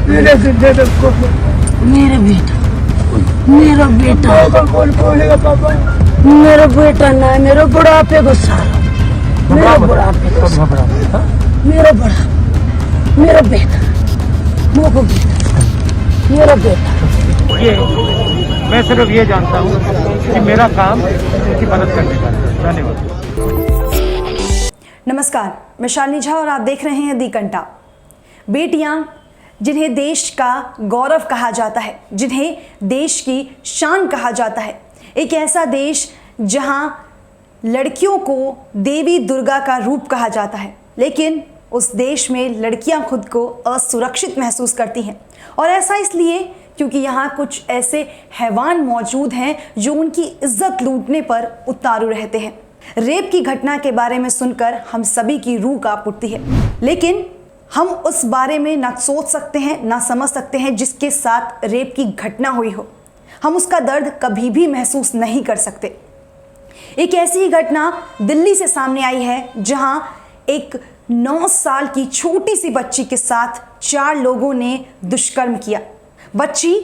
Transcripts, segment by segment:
मेरे बेटा, मेरा बेटा, मेरा बेटा ना, मेरा बुढ़ापे को सारा, मेरा बुढ़ापे को सारा, मेरा बड़ा, मेरा बेटा, मेरा बेटा, मेरा बेटा। ये मैं सिर्फ ये जानता हूँ कि मेरा काम उनकी मदद करने का है। धन्यवाद। नमस्कार, मैं शालिनी झा और आप देख रहे हैं दी कंटा। बेटियां जिन्हें देश का गौरव कहा जाता है, जिन्हें देश की शान कहा जाता है, एक ऐसा देश जहां लड़कियों को देवी दुर्गा का रूप कहा जाता है, लेकिन उस देश में लड़कियां खुद को असुरक्षित महसूस करती हैं। और ऐसा इसलिए क्योंकि यहाँ कुछ ऐसे हैवान मौजूद हैं जो उनकी इज्जत लूटने पर उतारू रहते हैं। रेप की घटना के बारे में सुनकर हम सभी की रूह कांप उठती है, लेकिन हम उस बारे में ना सोच सकते हैं, ना समझ सकते हैं जिसके साथ रेप की घटना हुई हो। हम उसका दर्द कभी भी महसूस नहीं कर सकते। एक ऐसी ही घटना दिल्ली से सामने आई है जहां एक 9 साल की छोटी सी बच्ची के साथ 4 लोगों ने दुष्कर्म किया। बच्ची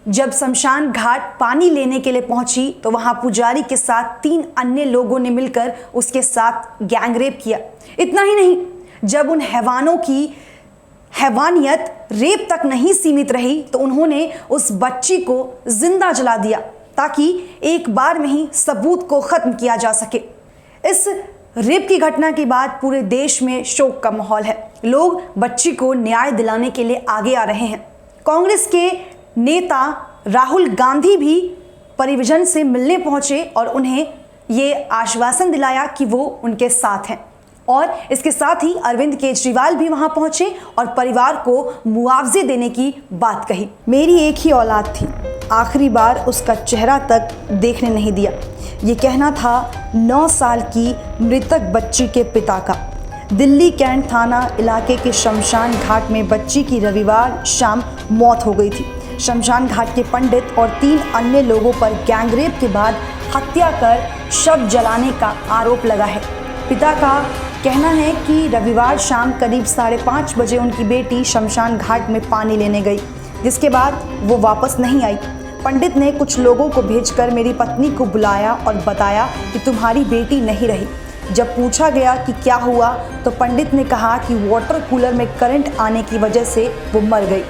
जब शमशान घाट पानी लेने के लिए पहुंची तो वहां पुजारी के साथ 3 अन्य लोगों ने मिलकर उसके साथ गैंगरेप किया। इतना ही नहीं, जब उन हैवानों की हैवानियत रेप तक नहीं सीमित रही तो उन्होंने उस बच्ची को जिंदा जला दिया ताकि एक बार में ही सबूत को खत्म किया जा सके। इस रेप की घटना के बाद पूरे देश में शोक का माहौल है। लोग बच्ची को न्याय दिलाने के लिए आगे आ रहे हैं। कांग्रेस के नेता राहुल गांधी भी परिजन से मिलने पहुंचे और उन्हें ये आश्वासन दिलाया कि वो उनके साथ हैं। और इसके साथ ही अरविंद केजरीवाल भी वहां पहुंचे और परिवार को मुआवजे देने की बात कही। मेरी एक ही औलाद थी, आखिरी बार उसका चेहरा तक देखने नहीं दिया, ये कहना था 9 साल की मृतक बच्ची के पिता का। दिल्ली कैंट थाना इलाके के शमशान घाट में बच्ची की रविवार शाम मौत हो गई थी। शमशान घाट के पंडित और 3 अन्य लोगों पर गैंगरेप के बाद हत्या कर शव जलाने का आरोप लगा है। पिता का कहना है कि रविवार शाम करीब 5:30 बजे उनकी बेटी शमशान घाट में पानी लेने गई, जिसके बाद वो वापस नहीं आई। पंडित ने कुछ लोगों को भेजकर मेरी पत्नी को बुलाया और बताया कि तुम्हारी बेटी नहीं रही। जब पूछा गया कि क्या हुआ तो पंडित ने कहा कि वाटर कूलर में करंट आने की वजह से वो मर गई।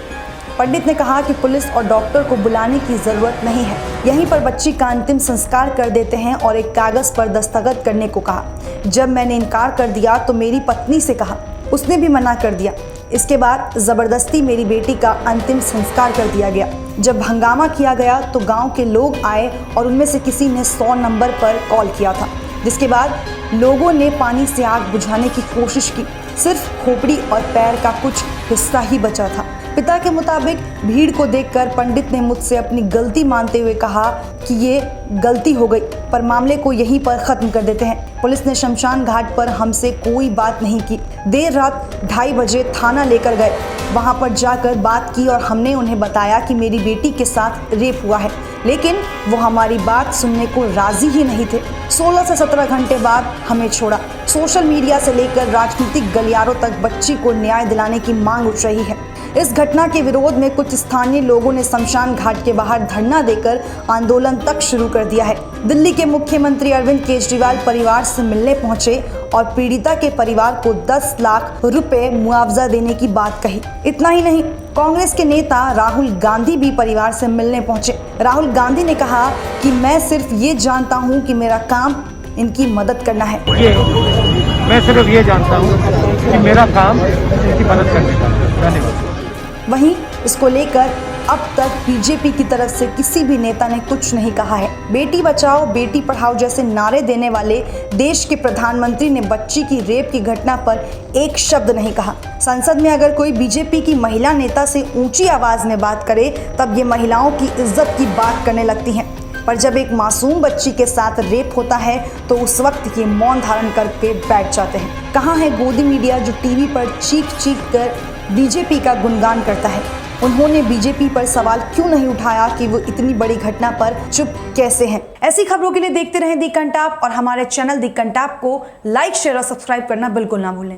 पंडित ने कहा कि पुलिस और डॉक्टर को बुलाने की ज़रूरत नहीं है, यहीं पर बच्ची का अंतिम संस्कार कर देते हैं और एक कागज़ पर दस्तखत करने को कहा। जब मैंने इनकार कर दिया तो मेरी पत्नी से कहा, उसने भी मना कर दिया। इसके बाद ज़बरदस्ती मेरी बेटी का अंतिम संस्कार कर दिया गया। जब हंगामा किया गया तो गांव के लोग आए और उनमें से किसी ने 100 नंबर पर कॉल किया था, जिसके बाद लोगों ने पानी से आग बुझाने की कोशिश की। सिर्फ खोपड़ी और पैर का कुछ हिस्सा ही बचा था। पिता के मुताबिक भीड़ को देखकर पंडित ने मुझसे अपनी गलती मानते हुए कहा कि ये गलती हो गई, पर मामले को यहीं पर ख़त्म कर देते हैं। पुलिस ने शमशान घाट पर हमसे कोई बात नहीं की। देर रात 2:30 बजे थाना लेकर गए, वहां पर जाकर बात की और हमने उन्हें बताया कि मेरी बेटी के साथ रेप हुआ है, लेकिन वो हमारी बात सुनने को राजी ही नहीं थे। 16 से 17 घंटे बाद हमें छोड़ा। सोशल मीडिया से लेकर राजनीतिक गलियारों तक बच्ची को न्याय दिलाने की मांग उठ रही है। इस घटना के विरोध में कुछ स्थानीय लोगों ने शमशान घाट के बाहर धरना देकर आंदोलन तक शुरू कर दिया है। दिल्ली के मुख्यमंत्री अरविंद केजरीवाल परिवार से मिलने पहुंचे और पीड़िता के परिवार को 10 लाख रुपए मुआवजा देने की बात कही। इतना ही नहीं, कांग्रेस के नेता राहुल गांधी भी परिवार से मिलने पहुंचे। राहुल गांधी ने कहा कि मैं सिर्फ ये जानता हूँ कि मेरा काम इनकी मदद करना है। मैं सिर्फ ये जानता हूँ कि मेरा काम इनकी मदद करने का है। धन्यवाद। वहीं इसको लेकर अब तक बीजेपी की तरफ से किसी भी नेता ने कुछ नहीं कहा है। बेटी बचाओ बेटी पढ़ाओ जैसे नारे देने वाले देश के प्रधानमंत्री ने बच्ची की रेप की घटना पर एक शब्द नहीं कहा। संसद में अगर कोई बीजेपी की महिला नेता से ऊंची आवाज में बात करे तब ये महिलाओं की इज्जत की बात करने लगती हैं, पर जब एक मासूम बच्ची के साथ रेप होता है तो उस वक्त ये मौन धारण करके बैठ जाते हैं। कहाँ है गोदी मीडिया जो टीवी पर चीख चीख कर बीजेपी का गुणगान करता है? उन्होंने बीजेपी पर सवाल क्यों नहीं उठाया कि वो इतनी बड़ी घटना पर चुप कैसे हैं? ऐसी खबरों के लिए देखते रहें दी कंटाप और हमारे चैनल दी कंटाप को लाइक, शेयर और सब्सक्राइब करना बिल्कुल ना भूलें।